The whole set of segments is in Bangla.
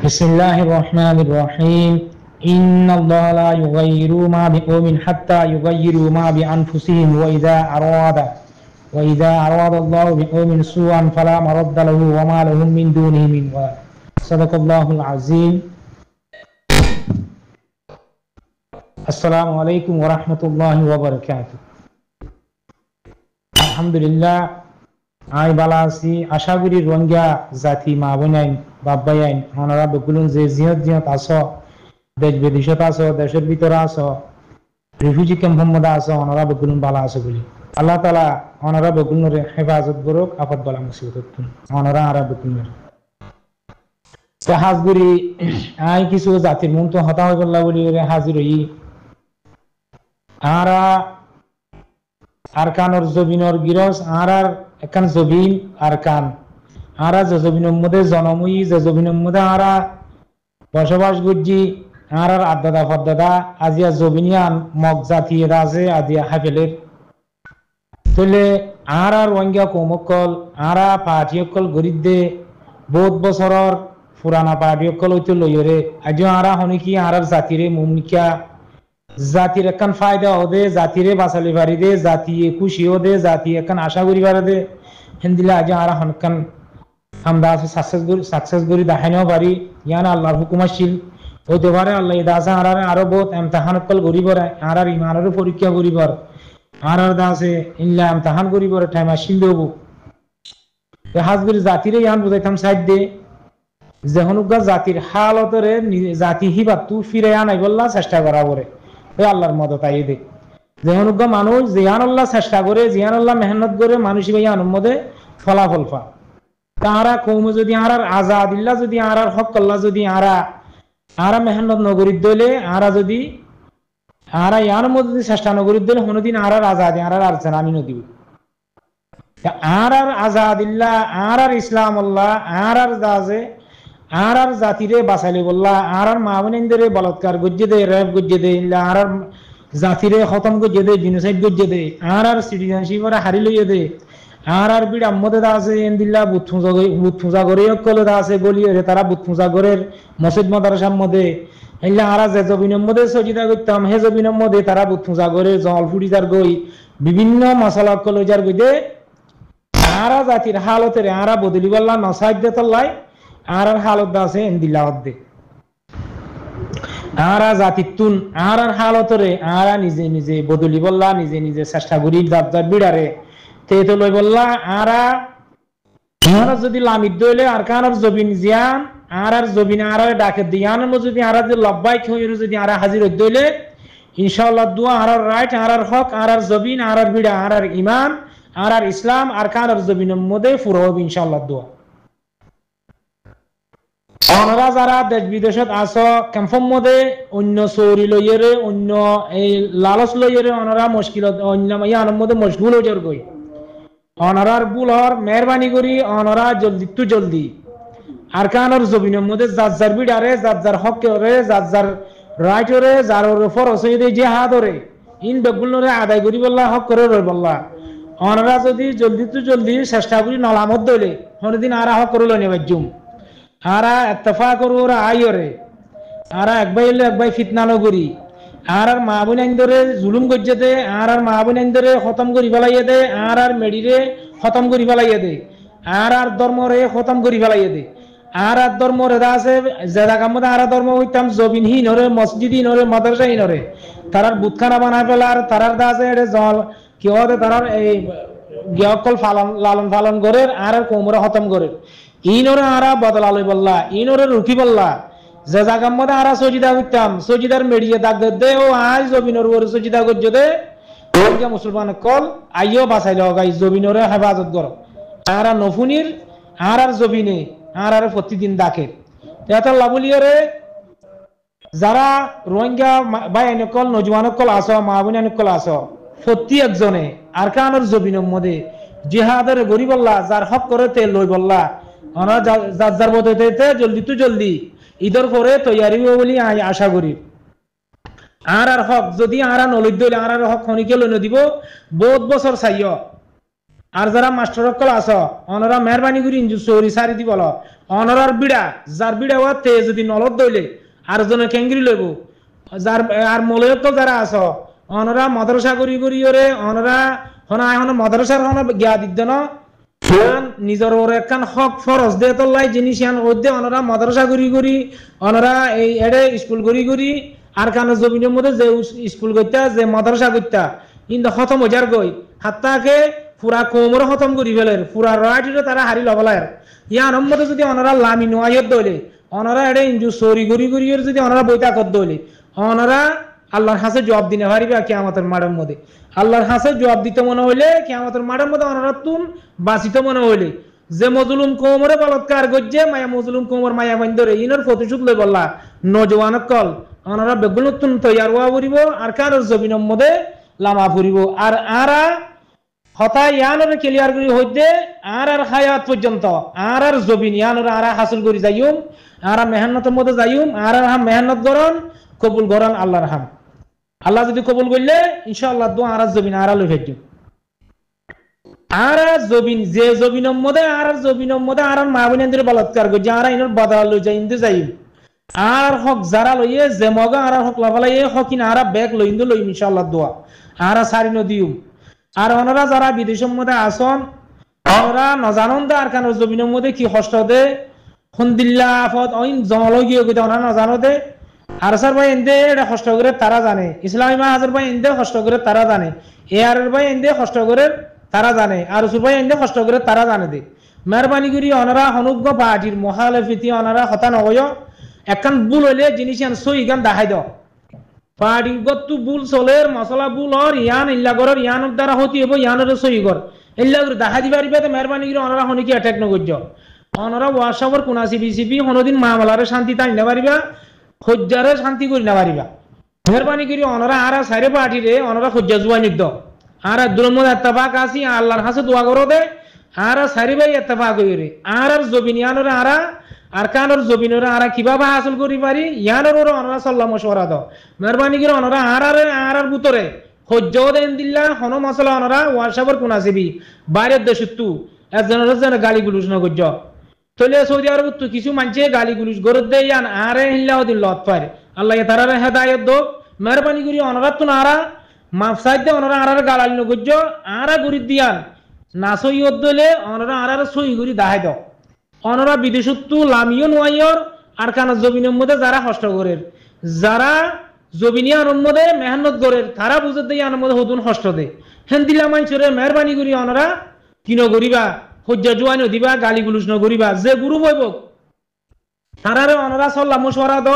بسم الله الرحمن الرحيم إن الله لا يغير ما بقوم حتى يغيروا ما بأنفسهم وإذا أراد الله بقوم سوءا فلا مرد له وما لهم من دونه من وال. صدق الله العظيم. السلام عليكم ورحمة الله وبركاته. الحمد لله. আই বালা আছি, আশা করি রোহিঙ্গা জাতি মা বোনাইন বাব্বাইন ওনারা বকুলুন যে জিয়ত আছো, দেশ বিদেশত আছো, দেশের ভিতরে আছো, রিফিউজি ক্যাম্পের মধ্যে আছো, ওনারা বকুলুন বালা আছো বলি আল্লাহ তাআলা ওনারা বকুলুনের হেফাজত করুক, আফত বালা মুসিবত ওনারা আরা বকুলুনের হাজগুড়ি আই কিছু জাতির মন তো হতা হয়ে বললা বলি হাজির হই আরা আরকানর জবিনর গিরস আর এখান জবিন আরকান আরা যে জবিনের মধ্যে জনময়ী, যে জবিনের মধ্যে আরা বসবাস করছি আর আদাদা ফদাদা আজিয়া জবিনিয়ান মগ জাতি রাজে আজিয়া হাফেলের তলে আর রোহিঙ্গা কৌমকল আরা পার্টিসকল গরিব দে বহুত বছরের পুরানা পার্টিসকল হইতে লইরে আজিও আরা হনিকি আর জাতিরে মুমিকা জাতির একখান ফায়দা হদে, জাতিরে বাঁচালি পারি দে, জাতি খুশি হদে, জাতি একখান আশা করি পারে দে হিন্দিলে আজ আর হনকান আমরা সাকসেস করি দেখাইও পারি ইয়ান আল্লাহর হুকুম আসছিল হইতে পারে আল্লাহ দাসে আর আরো বহুত এমতাহান কল করিবার আর ইমানেরও পরীক্ষা করিবার আর দাসে ইনলা এমতাহান করিবার টাইম আসছিল দেব হাজগুড়ি জাতিরে ইয়ান বুঝাইতাম সাইড দে যেহনুকা জাতির হালতরে জাতি হিবা তু ফিরে আনাই বললা চেষ্টা করা করে আল্লাহর মদত আই দে যেমন মানুষ জিয়ান আল্লাহ চেষ্টা করে, জিয়ান আল্লাহ মেহনত করে মানুষ ভাই আনন্দে ফলাফল পা তারা কৌম যদি আর আজাদিল্লা যদি আর হক আল্লাহ যদি আরা মেহনত নগরী দলে আরা যদি আরা ইয়ার মধ্যে যদি চেষ্টা নগরী দলে কোনোদিন আর আজাদি আর আলোচনা আমি নদী আর আজাদিল্লা আর ইসলাম আল্লাহ আর দাজে আর জাতিরে বাঁচাইলে বললা আর মা বোনেরে বলৎকার গজ্জে দে, রেপ গজ্জে দে, আর জাতিরে খতম গজ্জে দে, জিনোসাইড গজ্জে দে, আর সিটিজেনশিপ হারি লইয়ে দে, আর বিড় আম্মদে দা আছে এন্দিল্লা বুথফুজা করে কলে দা আছে গলিয়ে তারা বুথফুজা করের মসজিদ মাদ্রাসার মধ্যে এল্লা আর যে জবিনের মধ্যে সজিদা করতাম হে জবিনের মধ্যে তারা বুথফুজা করে জল ফুটিজার গই বিভিন্ন মশলা কলেজার গই দে আর জাতির হালতের আর বদলি বললা নসাইড দে তল্লাই আর হালত আছে এন্দিল্লাহত দে আর জাতিতুন আর হালতরে আর নিজে নিজে বদলি বললা নিজে নিজে চেষ্টা করি যার বিড়ারে তে তো লই বললা আর যদি লামিদ দইলে আর কানার জবিন জিয়ান আর জবিন আর ডাকে দিয়ান যদি আর যে লব্বাই খইর যদি আর হাজির হই দইলে ইনশাআল্লাহ দুয়া আর রাইট আর হক আর জবিন আর বিড়া আর ঈমান আর ইসলাম আর কানার জবিনের মধ্যে পুরো হবে ইনশাআল্লাহ দুয়া ওনারা যারা দেশ বিদেশত আছো ক্যাম্পের মধ্যে অন্য চৌরি লইয়েরে অন্য এই লালচ লইয়েরে ওনারা মুশকিলত অন্য ইয়ার মধ্যে মশগুল হয়ে যার গই ওনারার বুলর মেহরবানি করি ওনারা জলদি টু জলদি আর কানার জবিনের মধ্যে যার বিড়ারে যার হক করে যার রাইট করে যার উপর অসুবিধে যে হাত ধরে ইন বেগুলরে আদায় করি বললা হক করে রই বললা ওনারা যদি জলদি টু জলদি চেষ্টা করি নলামত দইলে কোনদিন আর হক করে লই নেবে জুম আরা ইত্তেফাক করু ওরা আইরে আরা একবাই ফিতনা নগরী আর মা বোন ধরে জুলুম গজ্জে দে আর মা বোন ধরে খতম করি ফেলাইয়ে দে আর মেডিরে খতম করি ফেলাইয়ে দে আর ধর্মরে খতম করি ফেলাইয়ে দে আর ধর্মরে দা আছে জায়গা কামতে আর ধর্ম হইতাম জবিনহীন হরে মসজিদহীন হরে মাদ্রাসাহীন হরে তারার বুতখানা বানায় ফেলা আর তারার দা আছে এটা জল কি হতে তারার এই গিয়কল লালন পালন করে আর কোমরে খতম করে ইনরে আরা বদলালই বললা ইনরে রুকি বললা যে জায়গার মধ্যে আরা সজিদা করতাম সজিদার মেডিয়ে দাগ দে ও আজ জবিনর ওরে সজিদা করছে দে রোহিঙ্গা মুসলমান কল আইও বাঁচাইল গাই জবিনরে হেফাজত কর আর নফুনির আর জবিনে আর প্রতিদিন ডাকে এত লাভলিয়রে যারা রোহিঙ্গা ভাই এনেকল নজওয়ানকল আছো মা বোন এনেকল আছো প্রতি একজনে আর কানোর জবিনের মধ্যে জিহাদের গরি বললা যার হক করে তে লই বললা ওনা যার বদতে জলদি তো জলদি ঈদের পরে তৈয়ারি হবে বলি আশা করি আর হক যদি আর নলদ দইলে আর হক খনিকে লই দিব বহুত বছর চাইও আর যারা মাস্টার সকল আছো ওনারা মেহরবানি করি চৌরি সারি দি বলো অনরার বিড়া যার বিড়া হওয়া তে যদি নলত দইলে আর জনে কেঙ্গিরি লইব যার আর মলয়ক যারা আছ অনরা মাদ্রাসা করি করি ওরে অনরা হনা এখন মাদ্রাসার হনা জ্ঞা দিদ্য ন নিজের ওর একখান হক ফরজ দে তোলাই জিনিস ওদে অনরা মাদ্রাসা করি করি অনরা এই এডে স্কুল করি করি আর কান জমিনের মধ্যে যে স্কুল করতে যে মাদ্রাসা করতে কিন্তু খতম হইয়ার গই হাত্তাকে পুরা কোমর খতম করি ফেলের পুরা রাইটিরে তারা হারি লবলায় ইয়ার মধ্যে যদি অনরা লামি নোয়াইত দইলে অনরা এডে ইঞ্জু সরি করি করি যদি অনরা বইতা কর দইলে অনরা আল্লাহর হাসে জবাব দিনে পারিবা কিয়ামতের মাঠের মধ্যে আল্লাহর হাসে জবাব দিতে মনে হইলে কিয়ামতের মাঠের মধ্যে অনরা তুন বাঁচিতে মনে হইলে যে মজলুম কোমরে বলৎকার গজ্জে মায়া মজলুম কোমর মায়া বান্ধরে ইনর প্রতিশোধ লই বললা নজওয়ান কল অনরা বেগুন তুন তৈয়ার হওয়া পড়িব আর কার জমিনের মধ্যে লামা ফুরিব আর আরা হতা ইয়ানরে ক্লিয়ার করি হইতে আর হায়াত পর্যন্ত আর জবিন ইয়ানরে আর হাসিল করি যাইম আর মেহনতের মধ্যে যাইম আর মেহনত গরন কবুল গরন আল্লাহর হাম আল্লাহ যদি কবুল করলে ইনশাআল্লাহ দোয়া আর জবিন আর লই ফেজু আর জবিন যে জবিনের মধ্যে আর মা বোনদের বলৎকার গো যারা ইনর বদলা লই যাই ইন্দু যাইম আর হক যারা লইয়ে যে মগা আর হক লাভালাই হকিন আর ব্যাগ লই ইন্দু লই ইনশাআল্লাহ দোয়া আর সারি নদিউম আর ওনারা যারা বিদেশের মধ্যে আসন ওনারা নজানন দে আর কেন জমিনের মধ্যে কি কষ্ট দে খুন্দিল্লা আফত অইন জলগীয় গিয়ে ওনারা নজানো দে আর স্যার ভাই এন্দে এটা কষ্ট করে তারা জানে ইসলামী মাহাজের ভাই এন্দে কষ্ট করে তারা জানে এ আর ভাই এন্দে কষ্ট করে তারা জানে আর রসুল ভাই এন্দে কষ্ট করে তারা জানে দে মেহরবানি করি ওনারা অনুজ্ঞ পার্টির মহালেফিতি ওনারা হতা নয় একখান ভুল হইলে জিনিস সই গান দেখাই দাও পাড়িগতু বুল চলের মশলা বুল আর ইয়ান ইল্লা গরর ইয়ান দ্বারা হতি হবো ইয়ানের সই গর ইল্লা করে দেখা দিবা রিবাতে মেহরবানি করে অনরা হনিকি অ্যাটাক নগজ্জ অনরা ওয়াশাবর কোনাসি বিসিবি হনদিন মামলারে শান্তি তাই না পারিবা খজ্জারে শান্তি করি না পারিবা মেহরবানি করে অনরা আরা সাইরে পার্টিরে অনরা খজ্জা জুয়া নিদ্দ আর দুরমদ ইত্তেফাক আসি আল্লাহর কাছে দোয়া করো দে আর সাইরে ভাই ইত্তেফাক হইরে আর জবিন ইয়ানরে আরা আর কানোর জমিনের আরা কিভাবে হাসিল করি পারি ইয়ানোর ওরা অনরা সাল্লাহ মশওয়ারা দাও মেহরবানি করে অনরা আর বুতরে হজ্জাও দেন দিল্লা হন মশলা অনরা ওয়াশাবর কোন আসিবি বাইরের দেশে তু একজনের গালি গুলুস ন গজ্জ তলে সৌদি আরব তু কিছু মানছে গালি গুলুস গরদ দে ইয়ান আরে হিল্লাও দিন লত পারে আল্লাহ তারা হেদায়ত দো মেহরবানি করি অনরা তু আরা মাফসাইদ দে অনরা আর গালালি ন গজ্জ আরা গুরি দিয়ান না সই দলে অনরা আর সই গুরি দাহাই দাও অনরা বিদেশত্তু লামিও নোয়াইয়র আর কানা জমিনের মধ্যে যারা কষ্ট করের যারা জমিনিয়ার মধ্যে মেহনত করের তারা বুঝে দেয় আনার মধ্যে হতুন কষ্ট দে হেন দিলা মাইছরে মেহরবানি করি অনরা কিন করিবা হজ্জা জুয়াই দিবা গালি গুলুস ন করিবা যে গুরু বইব তারারে অনরা সাল্লাহ মশওয়ারা দ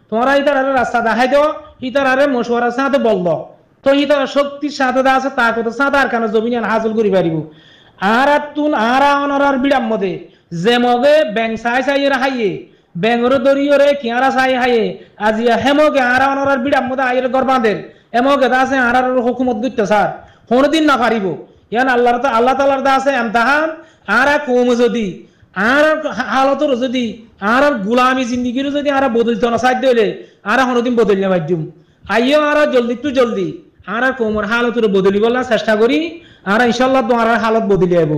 তোমরা ইতারে রাস্তা দেখাই দাও ইতারে মশওয়ারার সাথে বল দ তো ইতার শক্তির সাথে আছে তা কত সাথে আর কানা জমিনিয়ান হাসিল করি পারিব আর তুন আর অনরার বিড়াম মধ্যে যে মগে ব্যাং চাই চাই হাইয়ে ব্যাঙর দরিয়রে কিয়ারা চাই হাইয়ে আজি হেমগে আর অনরার বিড়াম মধ্যে আইয়ের গরবাদের এমগে আছে আর হুকুমত দিতে স্যার কোনদিন না পারিব ইয়ান আল্লাহ তাআলার দা আছে এমতাহান আর কম যদি আর হালতর যদি আর গুলামি জিন্দিগির যদি আর বদলতে না সাধ্য হইলে আর কোনদিন বদলিয়ে বাধ্যম আইও আর জলদি একটু জলদি আর কোমর হালতর বদলিবলা চেষ্টা করি আর ইনশাআল্লাহ তোমার হালত বদলি আইব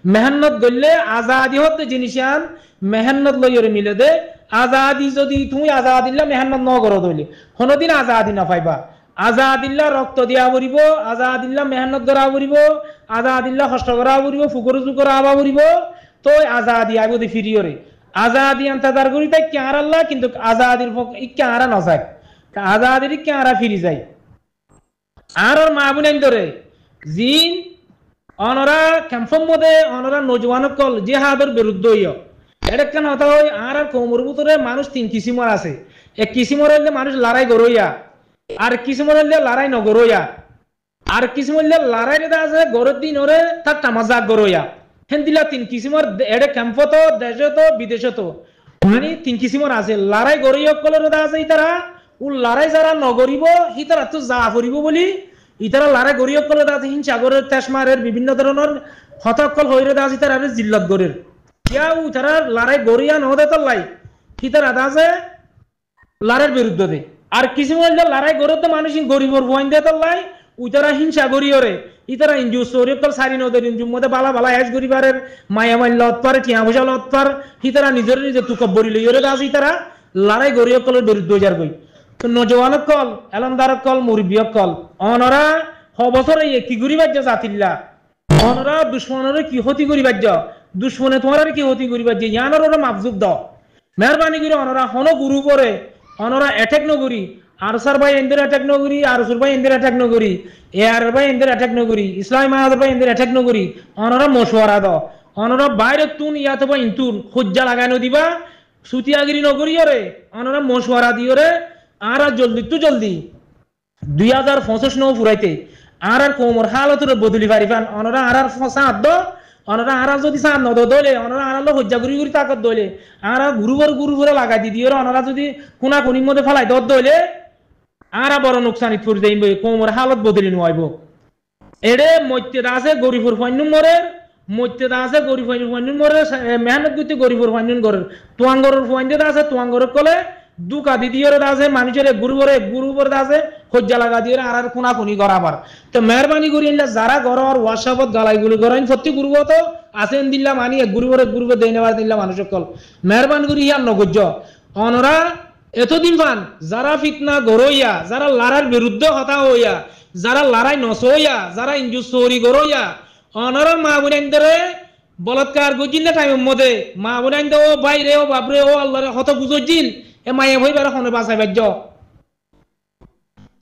মেহনত গড়লে আজাদি হতে জিনিসান মেহনত লইরে মিলে দে আজাদি যদি তুমি আজাদিল্লা মেহনত ন করো দইলে কোনদিন আজাদি না পাইবা আজাদিল্লা রক্ত দিয়া পড়িব আজাদিল্লা মেহনত করা পড়িব আজাদিল্লা কষ্ট করা পড়িব ফুকর চুকর আবা পড়িব তো আজাদি আইব দি ফিরিয়রে আজাদি ইন্তজার করি তাই কার আল্লাহ কিন্তু আজাদির কারা না যায় আজাদির কারা ফিরি যায় আর মা বুনেন ধরে জিন অনরা ক্যাম্পের মধ্যে অনরা নজওয়ান কল জিহাদের বিরুদ্ধে হইয় এটা কেন হতা হয় আর কোমর ভিতরে মানুষ তিন কিসিমর আছে এক কিসিমর হইলে মানুষ লড়াই গরইয়া আর কিসিমর হইলে লড়াই নগরইয়া আর কিসিমর হইলে লড়াই রেদা আছে গরর দিন ওরে তার তামাজা গরইয়া হেন দিলা তিন কিসিমর এটা ক্যাম্প তো দেশে তো বিদেশে তো মানে তিন কিসিমর আছে লড়াই গরইয় কলের রেদা আছে ইতারা ও লড়াই যারা নগরিব ইতারা তো যা করিব বলি ইতারা লারে গরিয়কল দাজি হিংসাগরের তেজমারের বিভিন্ন ধরনের হতকল হইরে দাজি তার জিল্লত গরের ইয়াও তারা লারে গরিয়া নহদে তো লাই হিতারা দাজে লারের বিরুদ্ধে দে আর কিছু বললে লড়াই গরত মানুষ গরিবর ভয় দে তো লাই উতারা হিংসা গরিয়রে ইতারা ইঞ্জু সরিয়কল সারি নদের ইঞ্জুর মধ্যে বালা বালা এস গরিবারের মায়া মাইল লত পারে টিয়া পয়সা লত পার ইতারা নিজের নিজে তুকব্বরি লইরে দাস ইতারা লড়াই গরিয়কল দরিদ্র যার গই তো নজওয়ানক কল এলমদারক কল মুরব্বিয়ক কল অনরা হবছর এই কি গরিবার যা জাতিল্লা অনরা দুশ্মনের কি ক্ষতি গরিবার যা দুশ্মনে তোমার কি ক্ষতি গরিবার যে ইয়ানর ওরা মাফজুব দাও মেহরবানি করে অনরা হন গুরু করে অনরা অ্যাটাক নগরী আরসার ভাই এন্দের অ্যাটাক নগরী আরসুর ভাই এন্দের অ্যাটাক নগরী এআর ভাই এন্দের অ্যাটাক নগরী ইসলাম মাহাদর ভাই এন্দের অ্যাটাক নগরী অনরা মশওয়ারা দাও অনরা বাইরে তুন ইয়াতে বা ইন্তুন খুজ্জা লাগানো দিবা সুতিয়াগিরি নগরী রে অনরা মশওয়ারা দিও রে আর জলদি 2025 নৌ ফুরাইতে আর কোমর হালতের বদলি পারিবান অনরা আর সাত দ অনরা আর যদি সাত নদ দলে অনরা আর হজ্জা গুরি গুরি তাকত দলে আর গুরুবর লাগাই দি দিও অনরা যদি কোনা কোনির মধ্যে ফেলাই দত দলে আর বড় নোকসানিত ফুর যাইব কোমর হালত বদলি নোয়াইব এড়ে মত্যে আছে গরিবর ফাইনুম মরে মত্যে আছে গরিব ফাইনুম মরে মেহনত করতে গরিবর ফাইনুম করে তোয়াঙ্গরের ফাইন্দে আছে তোয়াঙ্গরের কলে দুকা দিদিওর আছে মানুষের গুরুবর আছে হজ্জা লাগা দিয়ে আর কোনা কোনি করাবার তো মেহরবানি করি যারা গরর ওয়াশাবত গালাইগুলো করেন সত্যি গুরুব তো আছেন দিল্লা মানি গুরুবর দেই নেওয়ার দিল্লা মানুষের কল মেহরবানি করি ইয়ার নগজ্য অনরা এতদিন পান যারা ফিতনা গরইয়া যারা লড়ার বিরুদ্ধে হতা হইয়া যারা লড়াই নসইয়া যারা ইঞ্জু চোরি গরইয়া অনরা মা বোনেন্দরে বলৎকার গজিল টাইমের মধ্যে মা বোনেন্দ ও বাইরে ও বাপরে ও আল্লাহরে হত বুঝজিল এ মায়ে ভইবার হনে বাঁচাই বাজ্য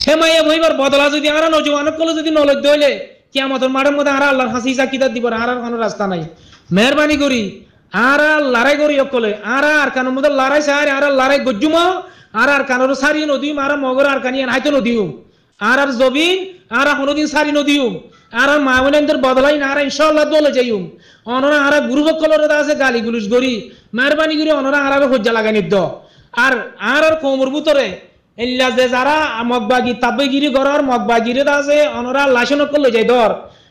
হে মায়ে ভইবার বদলা যদি আর নজওয়ানক কলে যদি নলজ্জ হইলে কিয়ামতের মাঠের মধ্যে আর আল্লাহর হাসি চাকিদার দিব আর কোনো রাস্তা নাই মেহরবানি করি আর লড়াই করি অকলে আর কানের মধ্যে লড়াই সারি আর লড়াই গজ্জুম আর কানের সারি নদীম আর মগর আর কানিয়ান হাইতো নদীম আর জবিন আর কোনদিন সারি নদীম আর মা বোনেদের বদলাই না আর ইনশাআল্লাহ দলে যাইম অনরা আর গুরুবক কলরে আছে গালি গুলুস গরি মেহরবানি করি অনরা আর হজ্জা লাগাই নিদ্দ আর কোমর ভিতরে এল্লা যে যারা মগবাগি তাবেগিরি গরার মগবাগিরি আছে অনরা লাইসেন্স করলে যাই ধর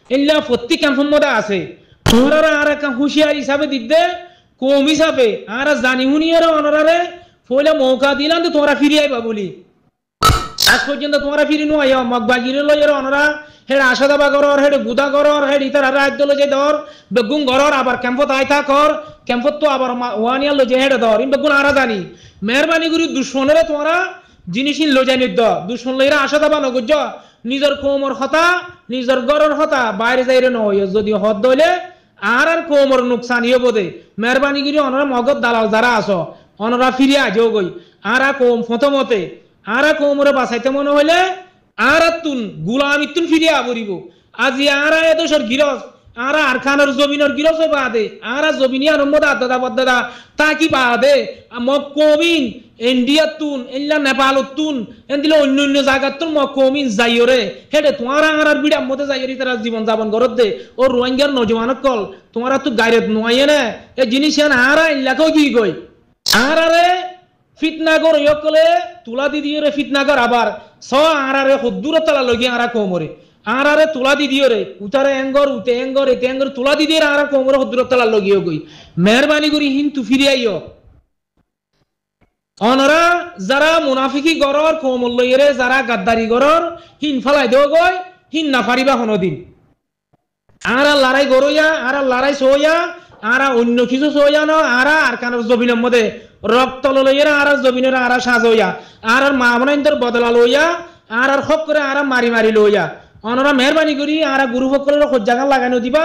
এল্লা প্রত্যেক ক্যাম্পের মধ্যে আছে তোমরা আর একটা হুঁশিয়ার হিসাবে দিতে কম হিসাবে আর জানি হুনিয়ার অনরারে ফলে মৌকা দিলাম তো তোমরা ফিরে আইবা বলি আজ পর্যন্ত তোমরা ফিরে নো আইয়া মগবাগিরি লইয়ের অনরা হেড আশা দাবা গরর হেড গুদা গরর হেড ইতার রাজ্য লজে ধর বেগুন গরর আবার ক্যাম্পত আইতা কর ক্যাম্পত তো আবার ওয়ানিয়া লজে হেড ধর ইন বেগুন আরা জানি মেহরবানি করি দুশ্মনেরে তোমরা জিনিসই লজাই নিদ্দ দুশ্মন লইরা আশা দাবা নগজ্য নিজের কোমর হতা নিজের গরর হতা বাইরে যাইরে নয় যদি হদ দইলে আর কোমর নুকসান ইয়ে বোধে মেহরবানি করি অনরা মগজ দালাল যারা আছো অনরা ফিরে আজও গই আর কোম ফতমতে আর কোমরে বাঁচাইতে মনে হইলে আর তুন গুলামি তুন ফিরিয়া পড়িব আজি আর এদোসর গিরস আর খানের জমিনের গিরস বাদে আর জমিনিয়া নম্বর দাদা বদাদা তা কি বাদে মক্কমিন ইন্ডিয়া তুন এল্লা নেপাল তুন এন্দিলে অন্য জায়গার তুন মক্কমিন যাইরে হেডে তোমার আর বিড়ার মধ্যে যাইরি তারা জীবন যাপন করত দে ও রোহিঙ্গার নজওয়ানক কল তোমারা তো গাইরত নোয়াইয়ে না এ জিনিস আর ইল্লাকেও কি কই আর আরে ফিতনাগর ইয়কলে তুলা দি দিয়ে ফিতনাগর আবার স আরারে হদ্দুর তালা লগি আরা কোমরে আরারে তুলা দি দিয়ে উতারে এঙ্গর উতে এঙ্গর এতে এঙ্গর তুলা দি দিয়ে আরা কোমরে হদ্দুর তালা লগিও গই মেহরবানি করি হিন্তু ফিরে আইও অনরা যারা মুনাফিকি গরর কোমল লইরে যারা গাদ্দারি গরর হিন ফালাই দেও গই হিন না ফারিবা কোনদিন আরা লড়াই গরইয়া আরা লড়াই সইয়া আরা অন্য কিছু সইয়া ন আরা আর কানের জবিনের মধ্যে রক্ত লইয়া আর জমিনের আর সাজইয়া আর মা বোনদের বদলা লইয়া আর হক করে আর মারি মারি লইয়া অনরা মেহরবানি করি আর গুরু ফকরের হজ্জাগান লাগানো দিবা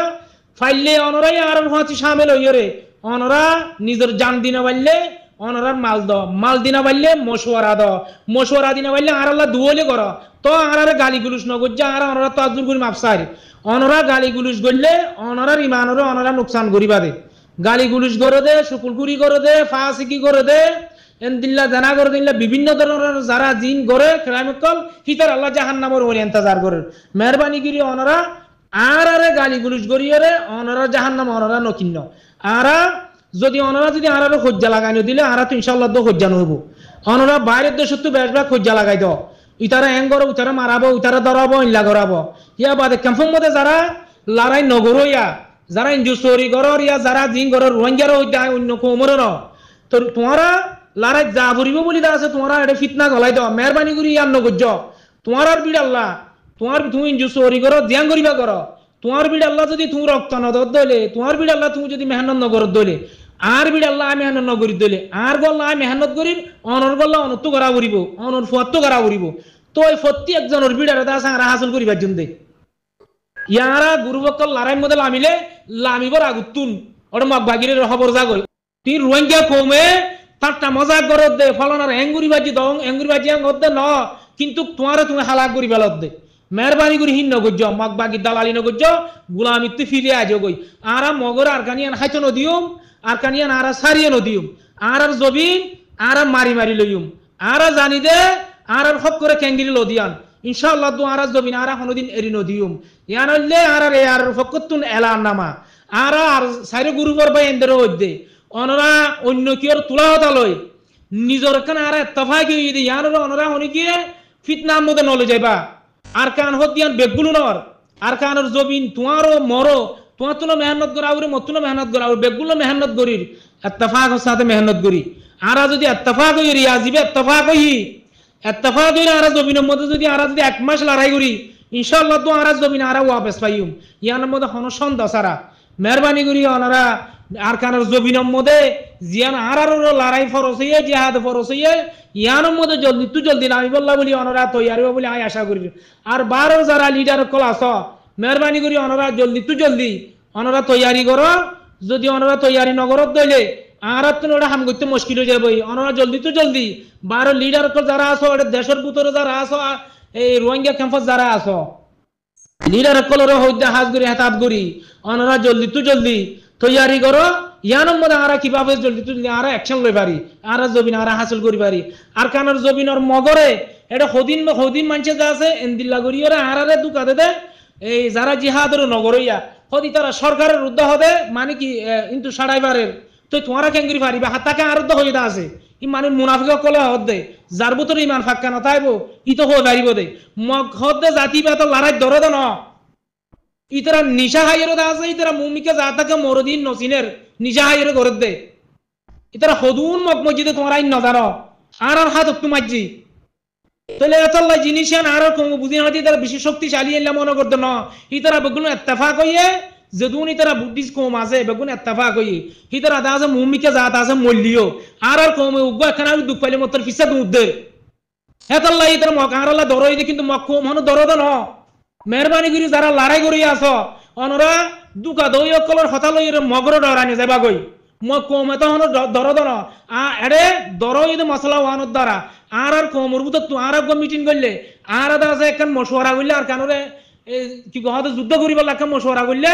ফাইলে অনরাই আর হচ্ছে সামিল হইরে অনরা নিজের জান দিনা বাড়লে অনরার মাল দিনা বাড়লে মশওয়ারা দিনা বাড়লে আর আল্লাহ দুয়লে কর তো আর গালি গুলুস নগজ্জা আর অনরা তো আজুর করি মাপসারি অনরা গালি গুলুস করলে অনরার ইমানরে অনরা নুকসান করিবা দে গালি গুলুস করে দে শুকুলগুড়ি করে দে ফাসিকি করে দে এনদিল্লা জানা করে দিল্লা বিভিন্ন ধরনের যারা জিন করে ক্রাইমকল হিতার আল্লাহ জাহান্নামের ওর ইন্তজার করে মেহরবানি করি অনরা আর আরে গালি গুলুস করিয়ে রে অনরা জাহান্নাম অনরা নকিন্ন আরা যদি অনরা যদি আর হজ্জা লাগাইনো দিলে আর তো ইনশাআল্লাহ তো হজ্জা নব অনরা বাইরের দেশ তো বেশভাগ হজ্জা লাগাই দাও ইতারা এঙ্গর উতারা মারাবো ইতারা ধরাবো ইল্লা করাবো ইয়া বাদে ক্যাম্পের মধ্যে যারা লড়াই নগরইয়া যারা ইঞ্জু চোরি গরর ইয়া যারা জিন গরর রোহিঙ্গার অন্য কোমরের তো তোমারা লড়াই যা ভরিব বলি দা আছে তোমরা এটা ফিতনা গলাই দাও মেহরবানি করি ইয়ার নগজ্য তোমার আর বিড়াল্লা তোমার তুমি ইঞ্জু চোরি করো ধ্যান করিবা করো তোমার বিড় আল্লাহ যদি তুমি রক্ত নদর দইলে তোমার বিড় আল্লাহ তুমি যদি মেহনত নগর দইলে আর বিড় আল্লাহ আমি মেহনত নগরী দইলে আর গল্লা আমি মেহনত করিব অনর গল্লা অনত্ব করা করিব অনর ফুয়াত্ত করা করিব তো ওই প্রত্যেক একজনের বিড়ার দা সারা হাসিল করিবার জন্য ইয়ারা গুরুবকল লড়াই মধ্যে লামিলে লামিবর আগুতুন ওর মগ বাগিরের খবর জাগই তুই রোহিঙ্গা কমে তারটা মজা করত দে ফলনার এঙ্গুরি বাজি দং এঙ্গুরি বাজি আং দে ন কিন্তু তোমারে তুমি হালাক করি বেলত দে মেহরবানি করে হিন নগজ্জ মগ বাগি দালালি নগজ্জ গুলামি তুই ফিরে আজ গই আরা মগর আর কানিয়ান হাইতো নদিউম আর কানিয়ান আরা সারিয়ে নদিউম আর জবিন আর মারি মারি লইউম আর জানি দে আর হক করে কেঙ্গিরি লদিয়ান ইনশাআল্লাহ দু আর জবিন আর কোনদিন এরি নদিউম ইয়ান হইলে আর আর ফকতুন এলান নামা আর সাইরে গুরুবর বাই এন্দের হইদে অনরা অন্য কিয়র তুলা হতা লই নিজর কান আর তফা কি দি ইয়ান অনরা হনি কি ফিতনার মধ্যে নলে যাইবা আর কান হদিয়ান বেগুলো নর আর কানর জবিন তোমারও মরো তোমার তুলো মেহনত করাউরে মতুলো মেহনত করাউ বেগুলো মেহনত করির ইত্তেফাক সাথে মেহনত করি আর যদি ইত্তেফাক হই রিয়াজিবে ইত্তেফাক হই ইত্তেফাক হই আর জবিনের মধ্যে যদি আর যদি এক মাস লড়াই করি ইনশাআল্লাহ তো আর জবিন আর ওয়াপস পাইম ইয়ানের মধ্যে হন সন্দেহ সারা মেহরবানি করি ওনারা আর কানের জবিনের মধ্যে জিয়ান আর লড়াই ফরস হইয়ে জিহাদ ফরস হইয়ে ইয়ানের মধ্যে জলদি তু জলদি নামি বললা বলি ওনারা তৈয়ারি বলে আমি আশা করি আর বারো যারা লিডার কল আস মেহরবানি করি ওনারা জলদি তু জলদি ওনারা তৈয়ারি করো যদি ওনারা তৈয়ারি নগরত দইলে আর ওটা হাম করতে মুশকিল হয়ে যাবে ওনারা জলদি তু জলদি বারো লিডার যারা আছো দেশের ভিতরে যারা আছো এই রোহিঙ্গা ক্যাম্পাস যারা আছো লিডার কলর হইতে হাজ করি হেতাব করি ওনারা জলদি তু জলদি তৈয়ারি করো ইয়ানোর মধ্যে আরা কিভাবে জলদি তু জলদি আরা অ্যাকশন লই পারি আরা জবিন আরা হাসিল করি পারি আর কানের জবিনর মগরে এটা হদিন মানছে যা আছে এন্দিল্লা করি ওরা আরারে দুকা দে এই যারা জিহাদের নগরইয়া হদি তারা সরকারের উদ্যোগ হবে মানে কি কিন্তু সাড়াইবারের তো তোমারা কেঙ্গরি পারিবা হাতাকে আর উদ্যোগ হইতা আছে ই মানে মুনাফিক কলে হদ দে যার ভিতরে ইমান ফাক্কা নথাইব ই তো হয়ে পারিব দে মগ হদ দে জাতি বা তো লড়াই ধরে দে ন ইতারা নিশা হাইয়ের আছে ইতারা মুমিকে জাতাকে মরদিন নসিনের নিশা হাইয়ের করে দে ইতারা হদুন মগ মসজিদে তোমার আইন নজার আর হাত তোমাজি তাহলে এতলা জিনিস আর কম বুঝি হাতি তারা বেশি শক্তিশালী এলাম মনে করতে ন ইতারা বেগুন ইত্তেফাক হইয়ে যেদুন ইতারা বুদ্ধিস্ট কম আছে বেগুন ইত্তেফাক হইয়ে ইতারা দা আছে মুমিকে জাত আছে মল্লিও আর কম উগ্র এখানে দুঃখ পাইলে মতর ফিসা দুধে এতলা ইতারা মগ আরলা ধরই দে কিন্তু মগ কম হন ধরদ ন মেহরবানি করি যারা লড়াই করি আস অনরা দুকা দই অকলর হতা লই মগর ডরানি যাবা গই মগ কম এত হন দরদ ন এরে দরই দে মশলা ওয়ানোর দ্বারা আর কমর বুত আর মিটিং করলে আর আদা আছে একখান মশওয়ারা করলে আর কানরে কি কহতে যুদ্ধ করিবার লাগে মশওয়ারা করলে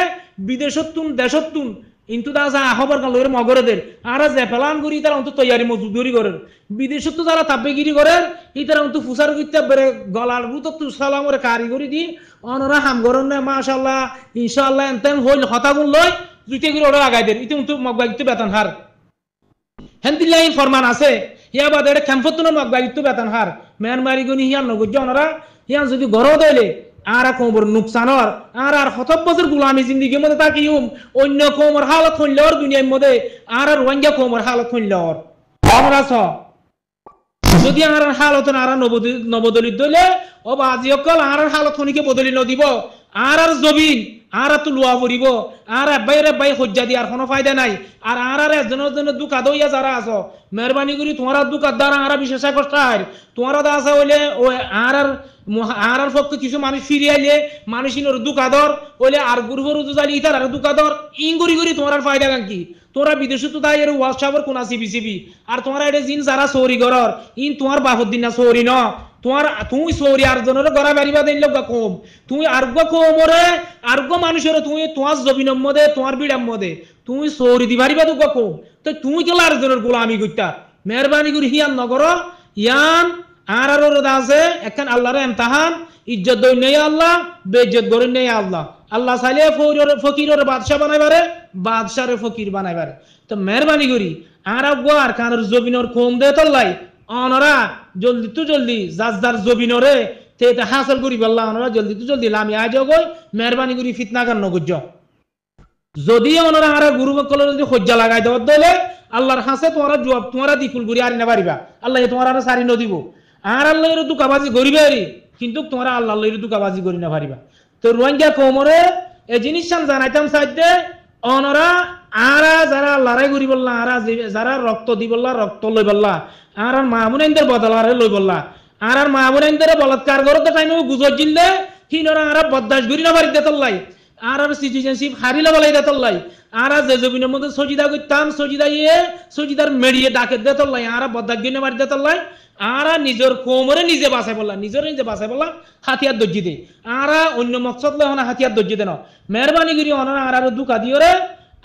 বিদেশতুন দেশতুন কিন্তু দা আছে আহবার কান লইরে মগরেদের আর যে প্ল্যান করি তারা অন্ত তৈয়ারি মজদুরি করে বিদেশত যারা তাবেগিরি করে ইতারা অন্ত ফুসার করতে বেরে গলার বুত তু সালামরে কারিগরি দি অনরা হাম গরন না মাশাআল্লাহ ইনশাআল্লাহ এনতেন হইল হতাগুন লই জুতে করে ওরা আগাই দেন ইতে অন্ত মগবাগিতে বেতন হার হেনদিল্লাহ ফরমান আছে ইয়া বাদে এটা ক্যাম্পতন মগবাগিতে বেতন হার মেহরবানি গনি হিয়ান নগজ অনরা হিয়ান যদি গর দইলে আর কোমর নুকসানর আর হতব বছর গুলামি জিন্দিগির মধ্যে তাকিউম অন্য কোমর হালত হইলর দুনিয়ার মধ্যে আর রোহিঙ্গা কোমর হালত হইলর আমরা যদি আর হালত আর নবদলিত দইলে ও বাজি অকল আর হালত হনিকে বদলি নদিব আর জবিন আর তো লুয়া পড়িব আর বাইরে বাই হজ্জা দি আর কোনো ফায়দা নাই আর আর একজনের জন্য দুকা দইয়া যারা আছো মেহরবানি করি তোমার দুকার দ্বারা আর বিশেষ কষ্ট হয় তোমার দা আছে হইলে ও আর পক্ষে কিছু মানুষ ফিরে আইলে মানুষ ইনোর দুকাদর হইলে আর গুরুবর উজালি ইতার আর দুকাদর ইঙ্গুরি করি তোমার ফায়দা কি তোরা বিদেশে তো তাই এর ওয়াটসঅ্যাপের কোনা সিবি আর তোমার এটা জিন যারা চৌরি করর ইন তোমার বাহুর দিন না চৌরি ন তোমার তুমি চৌরি আর জনের গড়া বাড়িবা দিন লোক কম তুমি আরগ কমরে আরগ মানুষের তুমি তোমার জবিনের মধ্যে তোমার বিড়ার মধ্যে তুমি চৌরি দি পারিবা তো কম তো তুমি কেলা আর জনের গোলামি করতা মেহরবানি করি হিয়ান নগর ইয়ান আর আছে এখন আল্লাহর ইমতিহান ইজ্জত দই নেই আল্লাহ বেইজ্জত গরি নেই আল্লাহ আল্লাহ চাইলে ফকিরের বাদশা বানাইবারে বাদশারে ফকির বানাইবারে তো মেহরবানি করি আর আর কানের জবিনর কম দে তল্লাই অনরা জলদি তো জলদি যার জবিনরে তে হাসিল করি আল্লাহ অনরা জলদি তো জলদি লামি আজ গই মেহরবানি করি ফিতনা কার নগজ্জ যদি অনরা আর গুরু বকলের যদি হজ্জা লাগাই দেওয়ার দলে আল্লাহর হাসে তোমরা জবাব তোমরা দিকুল করি আর না পারিবা আল্লাহ তোমার আর সারি নদিব আর আল্লাহ এর দুকাবাজি গরিবেরি কিন্তু তোমরা আল্লাহ লইর দুকাবাজি করি না পারিবা তো রোহিঙ্গা কমরে এই জিনিস জানাইতাম সাইডে অনরা আরা যারা লড়াই করি বললা আরা যারা রক্ত দি বললা রক্ত লই বললা আর মামুনাইনদের বদলারে লই বললা আর মামুনাইনদের বলাৎকার করতে টাইমে গুজর জিল্লে হিনরা আরা বদদাস করি না পারি দেতল্লাই আর সিটিজেনশিপ হারিলে বলাই দেতল্লাই আর যে জমিনের মধ্যে সজিদা করতাম সজিদা ইয়ে সজিদার মেরিয়ে ডাকে দেতল্লাই আর বদদাস গিয়ে মারি দেতল্লাই আর নিজের কোমরে নিজে বাঁচাই বললা নিজের নিজে বাঁচাই বললা হাতিয়ার দর্জি দে আর অন্য মকসদ লহনা হাতিয়ার দর্জি দেন মেহরবানি করি অনারা আর দুকা দিও রে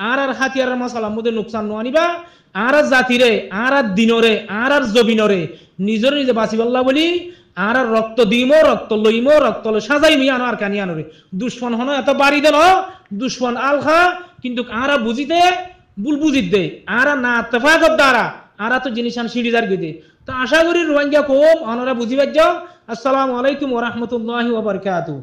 আর হাতিয়ারের মশলার মধ্যে নোকসান নো আনিবা আর জাতিরে আর দিনরে আর জবিনরে নিজের নিজে বাঁচি বললা বলি আর রক্ত দিমো রক্ত লইমো রক্ত সাজাইমি আনো আর কানি আনরে দুশ্মন হন এত বাড়ি দেন দুশ্মন আলখা কিন্তু আর বুঝিতে বুল বুঝিত দে আর না তেফাকত দ্বারা আর তো জিনিস আন সিঁড়িদার গিয়ে তো আশা করি রোহিঙ্গা কম অনরা বুঝিবার যাও আসসালামু আলাইকুম ওয়া রাহমাতুল্লাহি ওয়া বারাকাতুহু